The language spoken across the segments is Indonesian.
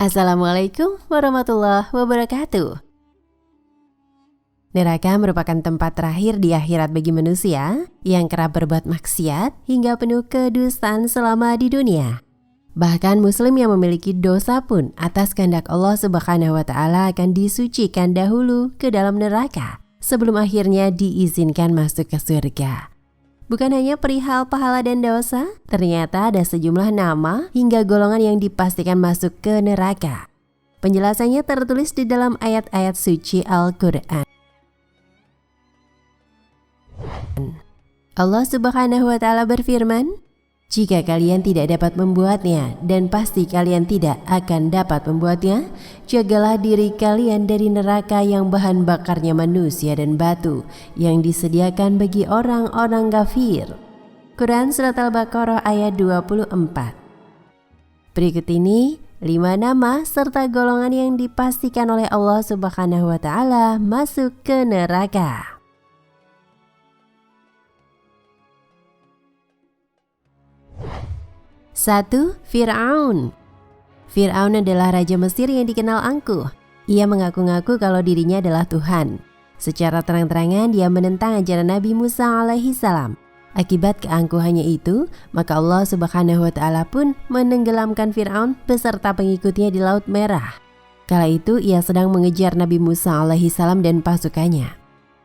Assalamualaikum warahmatullahi wabarakatuh. Neraka merupakan tempat terakhir di akhirat bagi manusia yang kerap berbuat maksiat hingga penuh kedustaan selama di dunia. Bahkan muslim yang memiliki dosa pun atas kehendak Allah Subhanahu wa taala akan disucikan dahulu ke dalam neraka sebelum akhirnya diizinkan masuk ke surga. Bukan hanya perihal pahala dan dosa, ternyata ada sejumlah nama hingga golongan yang dipastikan masuk ke neraka. Penjelasannya tertulis di dalam ayat-ayat suci Al-Quran. Allah Subhanahu wa taala berfirman, "Jika kalian tidak dapat membuatnya, dan pasti kalian tidak akan dapat membuatnya, jagalah diri kalian dari neraka yang bahan bakarnya manusia dan batu, yang disediakan bagi orang-orang kafir." Quran Surat Al-Baqarah ayat 24. Berikut ini 5 nama serta golongan yang dipastikan oleh Allah Subhanahu wa taala masuk ke neraka. 1. Fir'aun. Fir'aun adalah raja Mesir yang dikenal angkuh. Ia mengaku-ngaku kalau dirinya adalah Tuhan. Secara terang-terangan dia menentang ajaran Nabi Musa alaihi salam. Akibat keangkuhannya itu, maka Allah Subhanahu wa taala pun menenggelamkan Fir'aun beserta pengikutnya di Laut Merah. Kala itu ia sedang mengejar Nabi Musa alaihi salam dan pasukannya.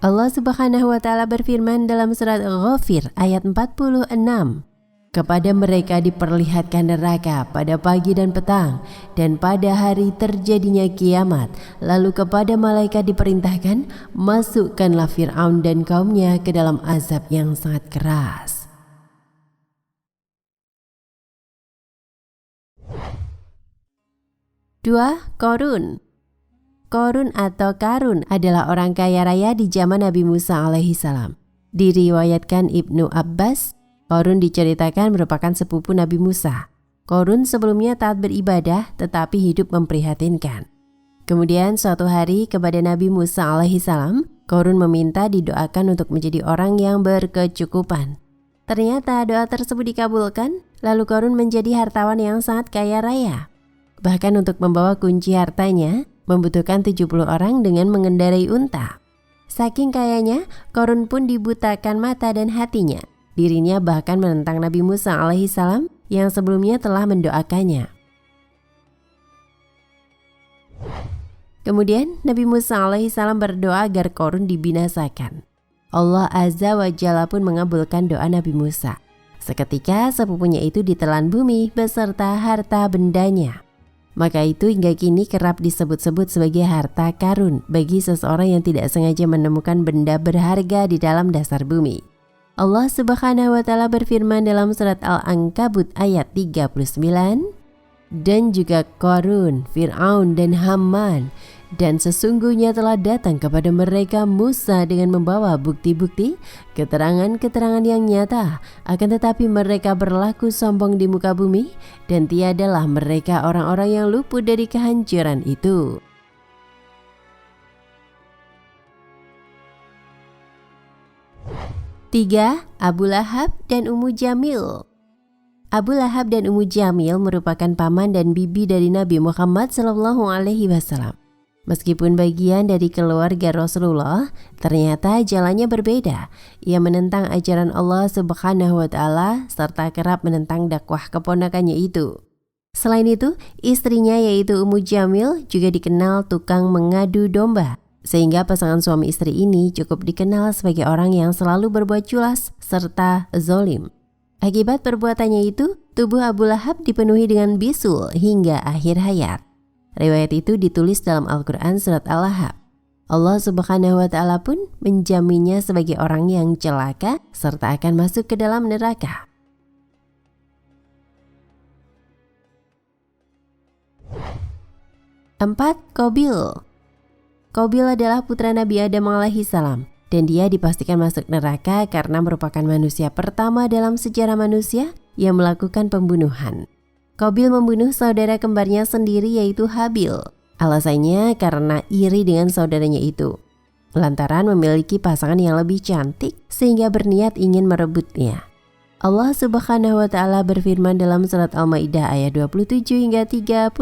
Allah Subhanahu wa taala berfirman dalam surat Ghafir ayat 46. Kepada mereka diperlihatkan neraka pada pagi dan petang, dan pada hari terjadinya kiamat. Lalu kepada malaikat diperintahkan, masukkanlah Fir'aun dan kaumnya ke dalam azab yang sangat keras. Dua. Qarun. Qarun atau Karun adalah orang kaya raya di zaman Nabi Musa alaihi salam. Diriwayatkan Ibnu Abbas, Qarun diceritakan merupakan sepupu Nabi Musa. Qarun sebelumnya taat beribadah tetapi hidup memprihatinkan. Kemudian suatu hari kepada Nabi Musa alaihi salam, Qarun meminta didoakan untuk menjadi orang yang berkecukupan. Ternyata doa tersebut dikabulkan, lalu Qarun menjadi hartawan yang sangat kaya raya. Bahkan untuk membawa kunci hartanya, membutuhkan 70 orang dengan mengendarai unta. Saking kayanya, Qarun pun dibutakan mata dan hatinya. Dirinya bahkan menentang Nabi Musa alaihi salam yang sebelumnya telah mendoakannya. Kemudian Nabi Musa alaihi salam berdoa agar Qarun dibinasakan. Allah Azza wa Jalla pun mengabulkan doa Nabi Musa. Seketika sepupunya itu ditelan bumi beserta harta bendanya. Maka itu hingga kini kerap disebut-sebut sebagai harta karun bagi seseorang yang tidak sengaja menemukan benda berharga di dalam dasar bumi. Allah Subhanahu wa taala berfirman dalam surat Al-Ankabut ayat 39, dan juga Qarun, Fir'aun dan Haman, dan sesungguhnya telah datang kepada mereka Musa dengan membawa bukti-bukti, keterangan-keterangan yang nyata, akan tetapi mereka berlaku sombong di muka bumi, dan tiadalah mereka orang-orang yang luput dari kehancuran itu. 3. Abu Lahab dan Ummu Jamil. Abu Lahab dan Ummu Jamil merupakan paman dan bibi dari Nabi Muhammad SAW. Meskipun bagian dari keluarga Rasulullah, ternyata jalannya berbeda. Ia menentang ajaran Allah Subhanahu wa taala serta kerap menentang dakwah keponakannya itu. Selain itu, istrinya yaitu Ummu Jamil juga dikenal tukang mengadu domba. Sehingga pasangan suami istri ini cukup dikenal sebagai orang yang selalu berbuat culas serta zalim. Akibat perbuatannya itu, tubuh Abu Lahab dipenuhi dengan bisul hingga akhir hayat. Riwayat itu ditulis dalam Al-Quran Surat Al-Lahab. Allah Subhanahu wa taala pun menjaminnya sebagai orang yang celaka serta akan masuk ke dalam neraka. 4. Qabil. Qabil adalah putra Nabi Adam alaihi salam, dan dia dipastikan masuk neraka karena merupakan manusia pertama dalam sejarah manusia yang melakukan pembunuhan. Qabil membunuh saudara kembarnya sendiri yaitu Habil. Alasannya karena iri dengan saudaranya itu, lantaran memiliki pasangan yang lebih cantik sehingga berniat ingin merebutnya. Allah Subhanahu wa taala berfirman dalam surat Al-Maidah ayat 27 hingga 31.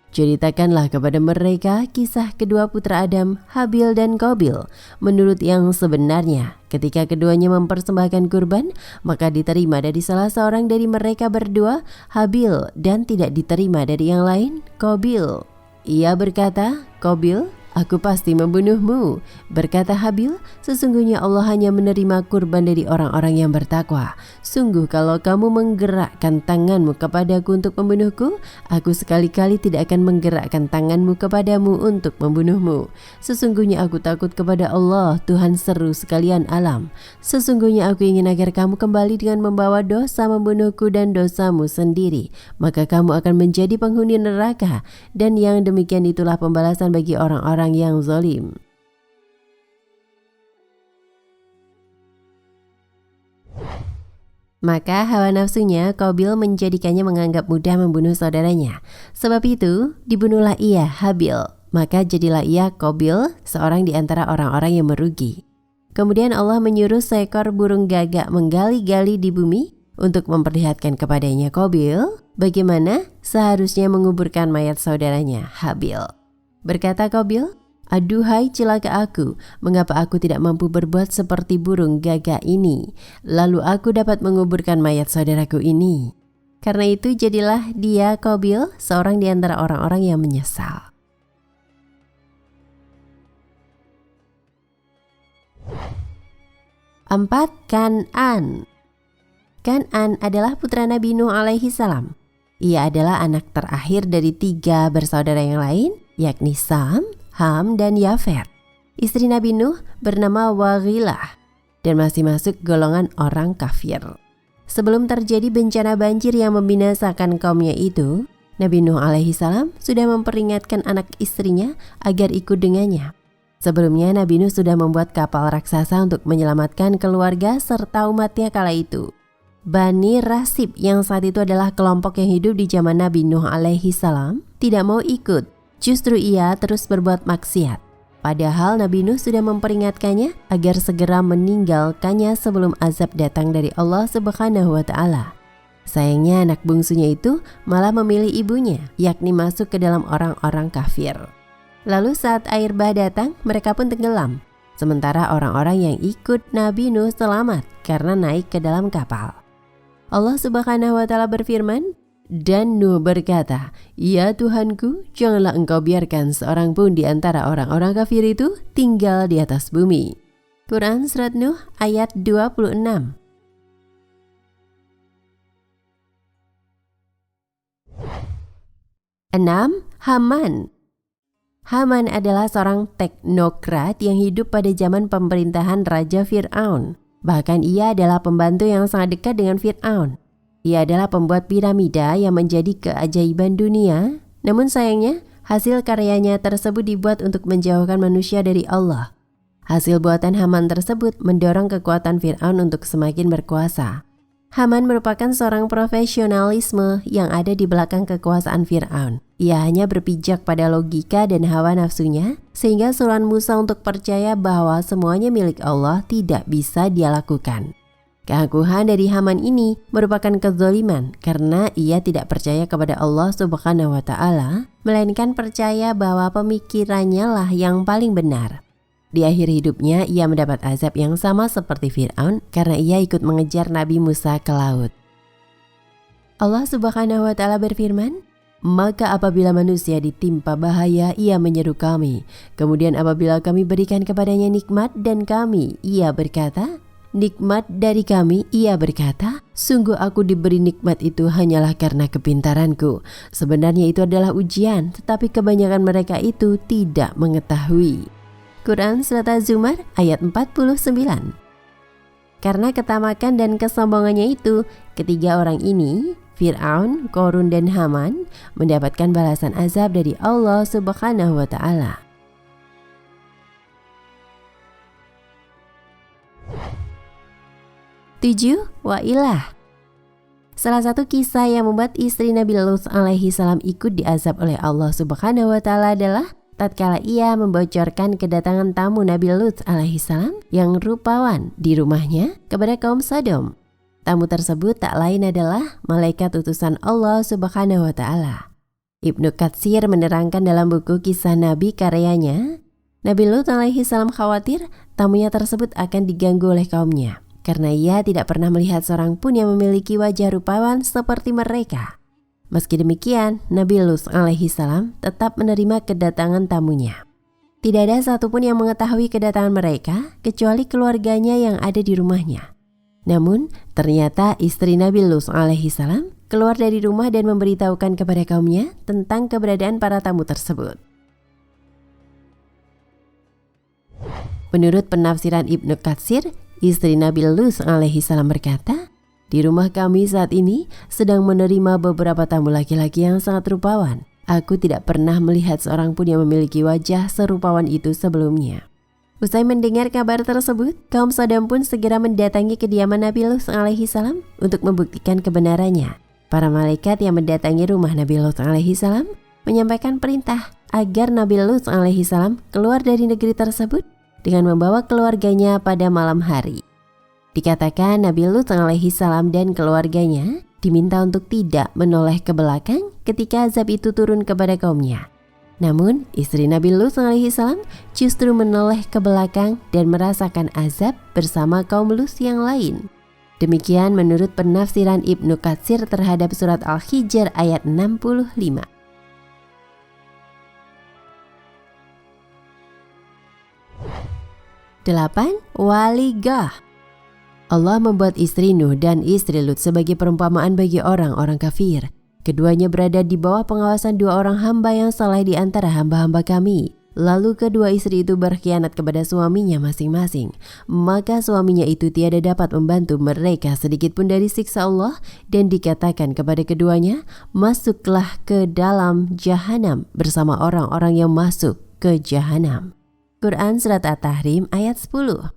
Ceritakanlah kepada mereka kisah kedua putra Adam, Habil dan Qabil. Menurut yang sebenarnya, ketika keduanya mempersembahkan kurban, maka diterima dari salah seorang dari mereka berdua, Habil, dan tidak diterima dari yang lain, Qabil. Ia berkata, Qabil, aku pasti membunuhmu. Berkata Habil, sesungguhnya Allah hanya menerima kurban dari orang-orang yang bertakwa. Sungguh kalau kamu menggerakkan tanganmu kepadaku untuk membunuhku, aku sekali-kali tidak akan menggerakkan tanganmu kepadamu untuk membunuhmu. Sesungguhnya aku takut kepada Allah, Tuhan seru sekalian alam. Sesungguhnya aku ingin agar kamu kembali dengan membawa dosa membunuhku dan dosamu sendiri. Maka kamu akan menjadi penghuni neraka, dan yang demikian itulah pembalasan bagi orang-orang yang zalim. Maka hawa nafsunya Qabil menjadikannya menganggap mudah membunuh saudaranya. Sebab itu dibunuhlah ia, Habil. Maka jadilah ia, Qabil, seorang di antara orang-orang yang merugi. Kemudian Allah menyuruh seekor burung gagak menggali-gali di bumi untuk memperlihatkan kepadanya, Qabil, bagaimana seharusnya menguburkan mayat saudaranya, Habil. Berkata Qabil, aduhai celaka aku, mengapa aku tidak mampu berbuat seperti burung gagak ini, lalu aku dapat menguburkan mayat saudaraku ini. Karena itu jadilah dia, Qabil, seorang di antara orang-orang yang menyesal. Empat, Kan'an. Kan'an adalah putra Nabi Nuh alaihi salam. Ia adalah anak terakhir dari 3 bersaudara yang lain, yakni Sam, Ham, dan Yafet. Istri Nabi Nuh bernama Waghilah dan masih masuk golongan orang kafir. Sebelum terjadi bencana banjir yang membinasakan kaumnya itu, Nabi Nuh alaihi salam sudah memperingatkan anak istrinya agar ikut dengannya. Sebelumnya Nabi Nuh sudah membuat kapal raksasa untuk menyelamatkan keluarga serta umatnya kala itu. Bani Rasib yang saat itu adalah kelompok yang hidup di zaman Nabi Nuh alaihi salam tidak mau ikut. Justru ia terus berbuat maksiat. Padahal Nabi Nuh sudah memperingatkannya agar segera meninggalkannya sebelum azab datang dari Allah Subhanahu wa Ta'ala. Sayangnya anak bungsunya itu malah memilih ibunya, yakni masuk ke dalam orang-orang kafir. Lalu saat air bah datang, mereka pun tenggelam. Sementara orang-orang yang ikut Nabi Nuh selamat karena naik ke dalam kapal. Allah Subhanahu wa Ta'ala berfirman, dan Nuh berkata, ya Tuhanku, janganlah engkau biarkan seorang pun di antara orang-orang kafir itu tinggal di atas bumi. Quran Surat Nuh ayat 26. 6. Haman. Haman adalah seorang teknokrat yang hidup pada zaman pemerintahan Raja Fir'aun. Bahkan ia adalah pembantu yang sangat dekat dengan Fir'aun. Ia adalah pembuat piramida yang menjadi keajaiban dunia. Namun sayangnya, hasil karyanya tersebut dibuat untuk menjauhkan manusia dari Allah. Hasil buatan Haman tersebut mendorong kekuatan Fir'aun untuk semakin berkuasa. Haman merupakan seorang profesionalisme yang ada di belakang kekuasaan Fir'aun. Ia hanya berpijak pada logika dan hawa nafsunya, sehingga suruhan Musa untuk percaya bahwa semuanya milik Allah tidak bisa dia lakukan. Keangkuhan dari Haman ini merupakan kezaliman karena ia tidak percaya kepada Allah Subhanahu wa Ta'ala, melainkan percaya bahwa pemikirannya lah yang paling benar. Di akhir hidupnya ia mendapat azab yang sama seperti Fir'aun karena ia ikut mengejar Nabi Musa ke laut. Allah Subhanahu wa Ta'ala berfirman, maka apabila manusia ditimpa bahaya, ia menyeru kami. Kemudian apabila kami berikan kepadanya nikmat dan kami, ia berkata, nikmat dari kami, ia berkata, sungguh aku diberi nikmat itu hanyalah karena kepintaranku. Sebenarnya itu adalah ujian, tetapi kebanyakan mereka itu tidak mengetahui. Quran Surat Az-Zumar ayat 49. Karena ketamakan dan kesombongannya itu, ketiga orang ini, Fir'aun, Qarun, dan Haman, mendapatkan balasan azab dari Allah Subhanahu wa Ta'ala. Tujuh, Wa'ilah. Salah satu kisah yang membuat istri Nabi Lut alaihi salam ikut diazab oleh Allah Subhanahu wa Ta'ala adalah tatkala ia membocorkan kedatangan tamu Nabi Lut alaihi salam yang rupawan di rumahnya kepada kaum Sodom. Tamu tersebut tak lain adalah malaikat utusan Allah Subhanahu wa Ta'ala. Ibnu Katsir menerangkan dalam buku Kisah Nabi karyanya, Nabi Lut alaihi salam khawatir tamunya tersebut akan diganggu oleh kaumnya, karena ia tidak pernah melihat seorang pun yang memiliki wajah rupawan seperti mereka. Meski demikian, Nabi Lut alaihi salam tetap menerima kedatangan tamunya. Tidak ada satupun yang mengetahui kedatangan mereka kecuali keluarganya yang ada di rumahnya. Namun, ternyata istri Nabi Lut alaihi salam keluar dari rumah dan memberitahukan kepada kaumnya tentang keberadaan para tamu tersebut. Menurut penafsiran Ibnu Katsir, istri Nabi Lut alaihi salam berkata, "Di rumah kami saat ini sedang menerima beberapa tamu laki-laki yang sangat rupawan. Aku tidak pernah melihat seorang pun yang memiliki wajah serupawan itu sebelumnya." Usai mendengar kabar tersebut, kaum Sodom pun segera mendatangi kediaman Nabi Lut alaihi salam untuk membuktikan kebenarannya. Para malaikat yang mendatangi rumah Nabi Lut alaihi salam menyampaikan perintah agar Nabi Lut alaihi salam keluar dari negeri tersebut dengan membawa keluarganya pada malam hari. Dikatakan Nabi Lut alaihi salam dan keluarganya diminta untuk tidak menoleh ke belakang ketika azab itu turun kepada kaumnya. Namun, istri Nabi Lut alaihi salam justru menoleh ke belakang dan merasakan azab bersama kaum Lut yang lain. Demikian menurut penafsiran Ibnu Katsir terhadap surat Al-Hijr ayat 65. Delapan, waligah. Allah membuat istri Nuh dan istri Lut sebagai perumpamaan bagi orang-orang kafir. Keduanya berada di bawah pengawasan dua orang hamba yang saleh di antara hamba-hamba kami. Lalu kedua istri itu berkhianat kepada suaminya masing-masing. Maka suaminya itu tiada dapat membantu mereka sedikit pun dari siksa Allah, dan dikatakan kepada keduanya, masuklah ke dalam jahanam bersama orang-orang yang masuk ke jahanam. Quran Surat At-Tahrim ayat 10.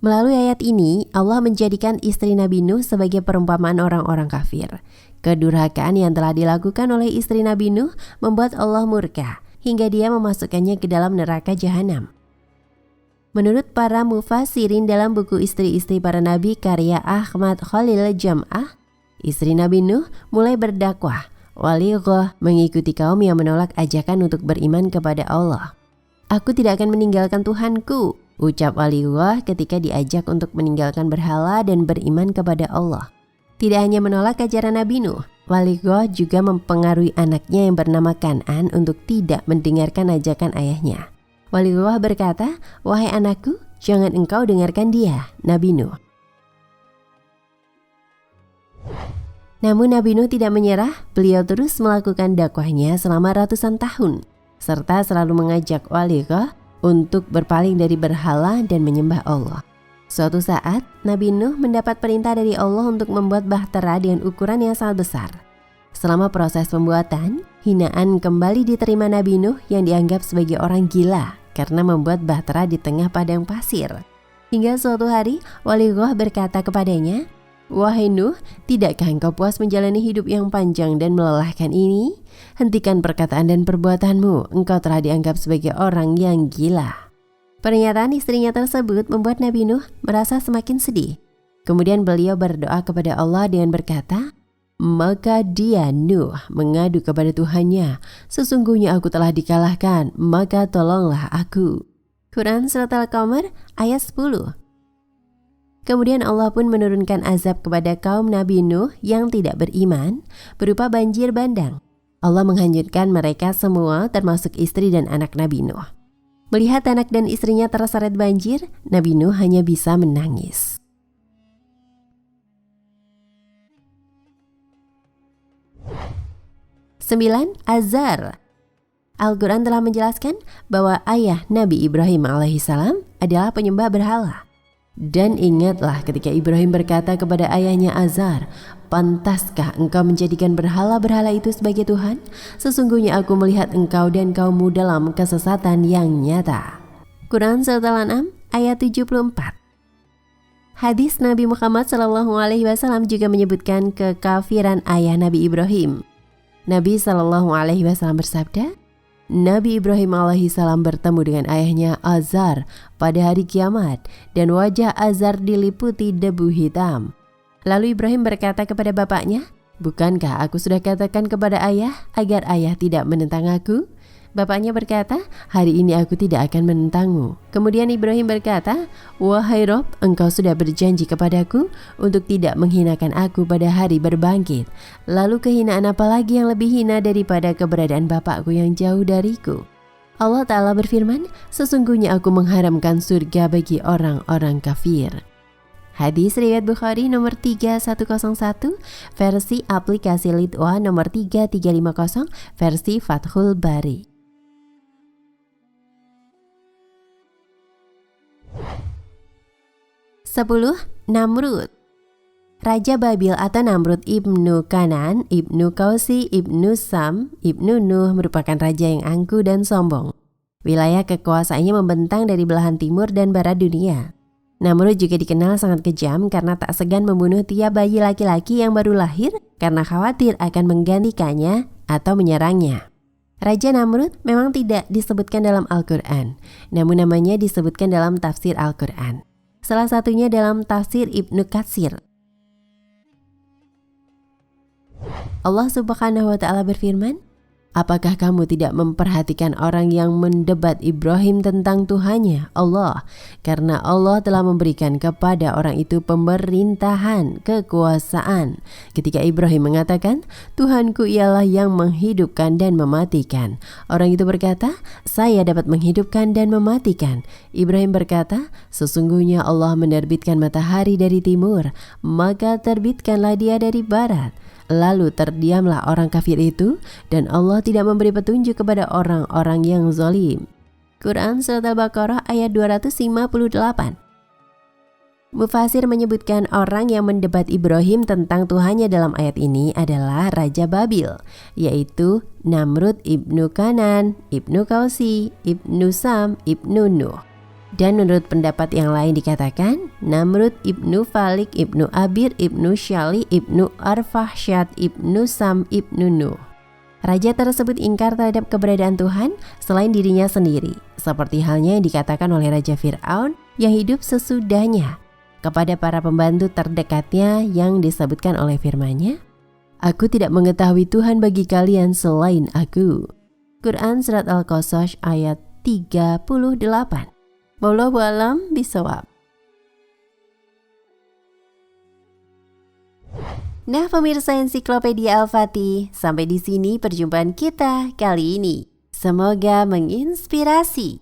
Melalui ayat ini, Allah menjadikan istri Nabi Nuh sebagai perumpamaan orang-orang kafir. Kedurhakaan yang telah dilakukan oleh istri Nabi Nuh membuat Allah murka hingga dia memasukkannya ke dalam neraka jahanam. Menurut para mufassirin dalam buku Istri-istri para Nabi karya Ahmad Khalil Jam'ah, istri Nabi Nuh mulai berdakwah, walighah, mengikuti kaum yang menolak ajakan untuk beriman kepada Allah. Aku tidak akan meninggalkan Tuhanku, ucap walighah ketika diajak untuk meninggalkan berhala dan beriman kepada Allah. Tidak hanya menolak ajaran Nabi Nuh, walighah juga mempengaruhi anaknya yang bernama Kan'an untuk tidak mendengarkan ajakan ayahnya. Walighah berkata, "Wahai anakku, jangan engkau dengarkan dia," Nabi Nuh. Namun Nabi Nuh tidak menyerah, beliau terus melakukan dakwahnya selama ratusan tahun, serta selalu mengajak walighah untuk berpaling dari berhala dan menyembah Allah. Suatu saat, Nabi Nuh mendapat perintah dari Allah untuk membuat bahtera dengan ukuran yang sangat besar. Selama proses pembuatan, hinaan kembali diterima Nabi Nuh yang dianggap sebagai orang gila karena membuat bahtera di tengah padang pasir. Hingga suatu hari, walighah berkata kepadanya, "Wahai Nuh, tidakkah engkau puas menjalani hidup yang panjang dan melelahkan ini? Hentikan perkataan dan perbuatanmu, engkau telah dianggap sebagai orang yang gila." Pernyataan istrinya tersebut membuat Nabi Nuh merasa semakin sedih. Kemudian beliau berdoa kepada Allah dengan berkata, "Maka dia Nuh mengadu kepada Tuhannya, sesungguhnya aku telah dikalahkan, maka tolonglah aku." Quran Surat Al-Qamar ayat 10. Kemudian Allah pun menurunkan azab kepada kaum Nabi Nuh yang tidak beriman berupa banjir bandang. Allah menghanyutkan mereka semua termasuk istri dan anak Nabi Nuh. Melihat anak dan istrinya terseret banjir, Nabi Nuh hanya bisa menangis. Sembilan, Azar. Al-Quran telah menjelaskan bahwa ayah Nabi Ibrahim alaihissalam adalah penyembah berhala. Dan ingatlah ketika Ibrahim berkata kepada ayahnya Azar, "Pantaskah engkau menjadikan berhala-berhala itu sebagai Tuhan? Sesungguhnya aku melihat engkau dan kaummu dalam kesesatan yang nyata." Quran Surat Al-An'am ayat 74. Hadis Nabi Muhammad SAW juga menyebutkan kekafiran ayah Nabi Ibrahim. Nabi SAW bersabda, Nabi Ibrahim alaihissalam bertemu dengan ayahnya Azar pada hari kiamat dan wajah Azar diliputi debu hitam. Lalu Ibrahim berkata kepada bapaknya, "Bukankah aku sudah katakan kepada ayah agar ayah tidak menentang aku?" Bapaknya berkata, "Hari ini aku tidak akan menentangmu." Kemudian Ibrahim berkata, "Wahai Rob, engkau sudah berjanji kepadaku untuk tidak menghinakan aku pada hari berbangkit. Lalu kehinaan apa lagi yang lebih hina daripada keberadaan bapakku yang jauh dariku?" Allah Ta'ala berfirman, "Sesungguhnya aku mengharamkan surga bagi orang-orang kafir." Hadis riwayat Bukhari nomor 3101, versi aplikasi Lidwa nomor 3350, versi Fathul Bari. 10. Namrud. Raja Babil atau Namrud ibnu Kanan, ibnu Kausi, ibnu Sam, ibnu Nuh merupakan raja yang angkuh dan sombong. Wilayah kekuasaannya membentang dari belahan timur dan barat dunia. Namrud juga dikenal sangat kejam karena tak segan membunuh tiap bayi laki-laki yang baru lahir karena khawatir akan menggantikannya atau menyerangnya. Raja Namrud memang tidak disebutkan dalam Al-Quran, namun namanya disebutkan dalam tafsir Al-Quran. Salah satunya dalam tafsir Ibnu Katsir. Allah Subhanahu wa Ta'ala berfirman, "Apakah kamu tidak memperhatikan orang yang mendebat Ibrahim tentang Tuhannya, Allah? Karena Allah telah memberikan kepada orang itu pemerintahan, kekuasaan." Ketika Ibrahim mengatakan, "Tuhanku ialah yang menghidupkan dan mematikan." Orang itu berkata, "Saya dapat menghidupkan dan mematikan." Ibrahim berkata, "Sesungguhnya Allah menerbitkan matahari dari timur, maka terbitkanlah dia dari barat." Lalu terdiamlah orang kafir itu dan Allah tidak memberi petunjuk kepada orang-orang yang zalim. Quran Surat Al-Baqarah ayat 258. Mufasir menyebutkan orang yang mendebat Ibrahim tentang Tuhannya dalam ayat ini adalah Raja Babil, yaitu Namrud ibnu Kanan, ibnu Kausi, ibnu Sam, ibnu Nuh. Dan menurut pendapat yang lain dikatakan Namrud ibnu Falik ibnu Abir ibnu Syali ibnu Arfahsyad ibnu Sam ibnu Nuh. Raja tersebut ingkar terhadap keberadaan Tuhan selain dirinya sendiri, seperti halnya yang dikatakan oleh Raja Fir'aun yang hidup sesudahnya kepada para pembantu terdekatnya yang disebutkan oleh firman-Nya, "Aku tidak mengetahui Tuhan bagi kalian selain aku." Quran Surat Al-Qasas ayat 38. Wallahu a'lam bishawab. Nah pemirsa Ensiklopedia Al-Fatih, sampai di sini perjumpaan kita kali ini. Semoga menginspirasi.